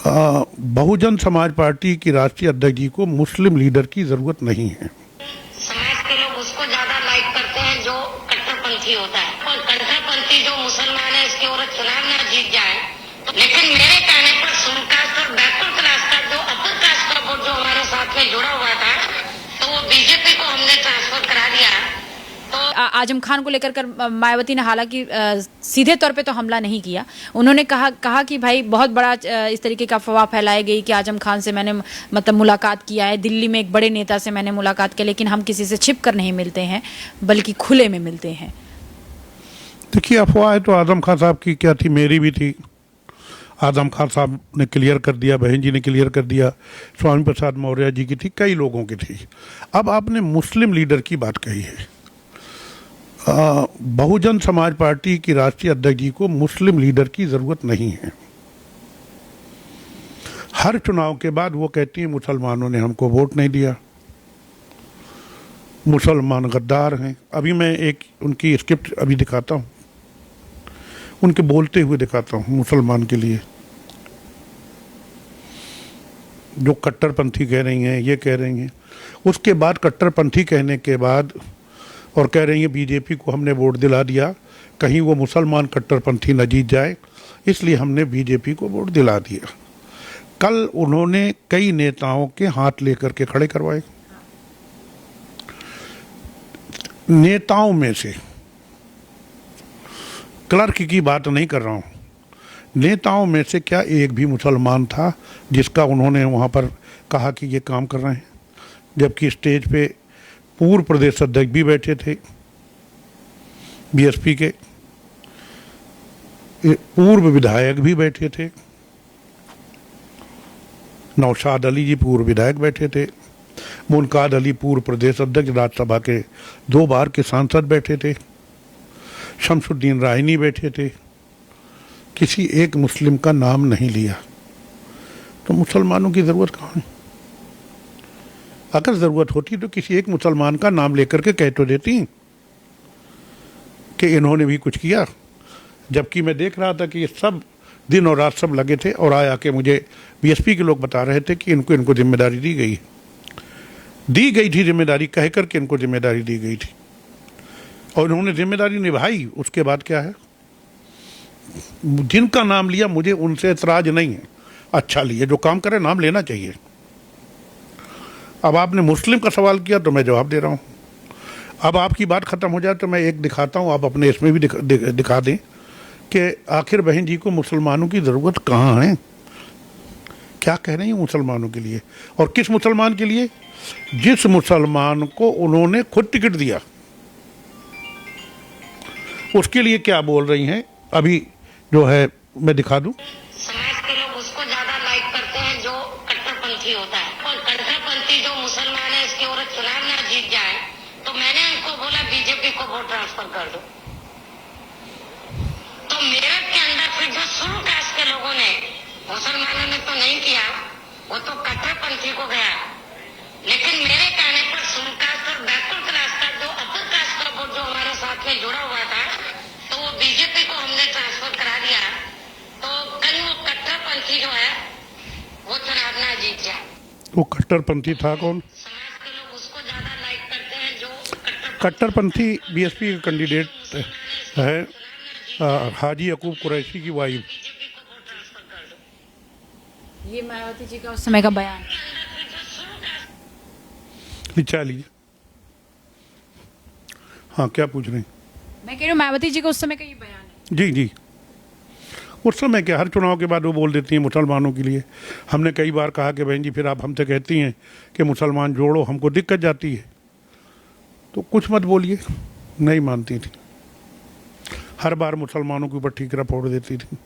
Bahujan Samaj party की राष्ट्रीय अध्यक्ष जी को मुस्लिम लीडर की जरूरत नहीं है। समाज के लोग उसको ज्यादा लाइक करते हैं जो कट्टरपंथी होता है, और कट्टरपंथी जो मुसलमान है इसकी औरत चुनाव ना जीत जाए। लेकिन मेरे कहने पर शुरू कास्ट और बैकवर्ड क्लास का जो अपर कास्ट का वोट जो हमारे साथ में जुड़ा हुआ था, तो वो बीजेपी को हमने ट्रांसफर करा दिया। आजम खान को लेकर मायावती ने हालांकि सीधे तौर पे तो हमला नहीं किया। उन्होंने कहा कि भाई बहुत बड़ा इस तरीके का अफवाह फैलाई गई कि आजम खान से मैंने मतलब मुलाकात किया है, दिल्ली में एक बड़े नेता से मैंने मुलाकात की, लेकिन हम किसी से छिप कर नहीं मिलते हैं बल्कि खुले में मिलते हैं। देखिए, अफवाह है तो आजम खान साहब की क्या थी, मेरी भी थी। आजम खान साहब ने क्लियर कर दिया, बहन जी ने क्लियर कर दिया, स्वामी प्रसाद मौर्य जी की थी, कई लोगों की थी। अब आपने मुस्लिम लीडर की बात कही है। बहुजन समाज पार्टी की राष्ट्रीय अध्यक्ष जी को मुस्लिम लीडर की जरूरत नहीं है। हर चुनाव के बाद वो कहती हैं मुसलमानों ने हमको वोट नहीं दिया, मुसलमान गद्दार हैं। अभी मैं एक उनकी स्क्रिप्ट अभी दिखाता हूँ, उनके बोलते हुए दिखाता हूँ मुसलमान के लिए। जो कट्टरपंथी कह रही हैं, ये कह रही हैं, उसके बाद कट्टरपंथी कहने के बाद और कह रही हैं बीजेपी को हमने वोट दिला दिया, कहीं वो मुसलमान कट्टरपंथी न जीत जाए, इसलिए हमने बीजेपी को वोट दिला दिया। कल उन्होंने कई नेताओं के हाथ लेकर के खड़े करवाए। नेताओं में से, क्लर्क की बात नहीं कर रहा हूँ, नेताओं में से क्या एक भी मुसलमान था जिसका उन्होंने वहाँ पर कहा कि ये काम कर रहे हैं? जबकि स्टेज पे पूर्व प्रदेश अध्यक्ष भी बैठे थे, बीएसपी के पूर्व विधायक भी बैठे थे, नौशाद अली जी पूर्व विधायक बैठे थे, मुनकाद अली पूर्व प्रदेश अध्यक्ष राज्यसभा के 2 बार के सांसद बैठे थे, शमसुद्दीन रायनी बैठे थे। किसी एक मुस्लिम का नाम नहीं लिया। तो मुसलमानों की ज़रूरत कहाँ है? अगर ज़रूरत होती तो किसी एक मुसलमान का नाम लेकर के कह तो देती कि इन्होंने भी कुछ किया। जबकि मैं देख रहा था कि ये सब दिन और रात सब लगे थे, और आया कि मुझे बीएसपी के लोग बता रहे थे कि इनको जिम्मेदारी दी गई थी, जिम्मेदारी कह करके इनको जिम्मेदारी दी गई थी, और इन्होंने जिम्मेदारी निभाई। उसके बाद क्या है, जिनका नाम लिया मुझे उनसे एतराज नहीं है, अच्छा लिए, जो काम करे नाम लेना चाहिए। अब आपने मुस्लिम का सवाल किया तो मैं जवाब दे रहा हूँ। अब आपकी बात ख़त्म हो जाए तो मैं एक दिखाता हूँ, आप अपने इसमें भी दिखा दें कि आखिर बहन जी को मुसलमानों की ज़रूरत कहाँ है, क्या कह रही हैं मुसलमानों के लिए। और किस मुसलमान के लिए? जिस मुसलमान को उन्होंने खुद टिकट दिया, उसके लिए क्या बोल रही हैं अभी जो है मैं दिखा दूं। समाज के लोग उसको ज्यादा लाइक करते हैं जो कट्टरपंथी होता है, और कट्टरपंथी जो मुसलमान है इसकी औरत चुनाव ना जीत जाए। तो मैंने उनको बोला बीजेपी को वोट ट्रांसफर कर दो। तो मेरठ के अंदर फिर जो शुरू कास्ट के लोगों ने, मुसलमानों ने तो नहीं किया, वो तो कट्टरपंथी को गया। लेकिन मेरे कहने पर शुरू कास्ट और बैकवर्ड क्लास का जो अपर कास्ट का वोट जो हमारे साथ में जुड़ा हुआ था, तो वो बीजेपी को हमने ट्रांसफर करा दिया। तो कल वो कट्टरपंथी जो है वो चुनाव ना जीत जाए। वो कट्टरपंथी था कौन? समाज के लोग उसको ज्यादा लाइक करते हैं जो कट्टरपंथी बीएसपी का कैंडिडेट है, हाजी यकूब कुरैशी की वाइफ। ये मायावती जी का उस समय का बयान लीजिए। हाँ, क्या पूछ रहे हैं? मैं कह रही हूँ मायावती जी का उस समय का ये बयान है। जी, उस समय क्या, हर चुनाव के बाद वो बोल देती हैं मुसलमानों के लिए। हमने कई बार कहा कि बहन जी फिर आप हमसे कहती हैं कि मुसलमान जोड़ो, हमको दिक्कत जाती है, तो कुछ मत बोलिए। नहीं मानती थी, हर बार मुसलमानों के ऊपर ठीकरा फोड़ देती थी।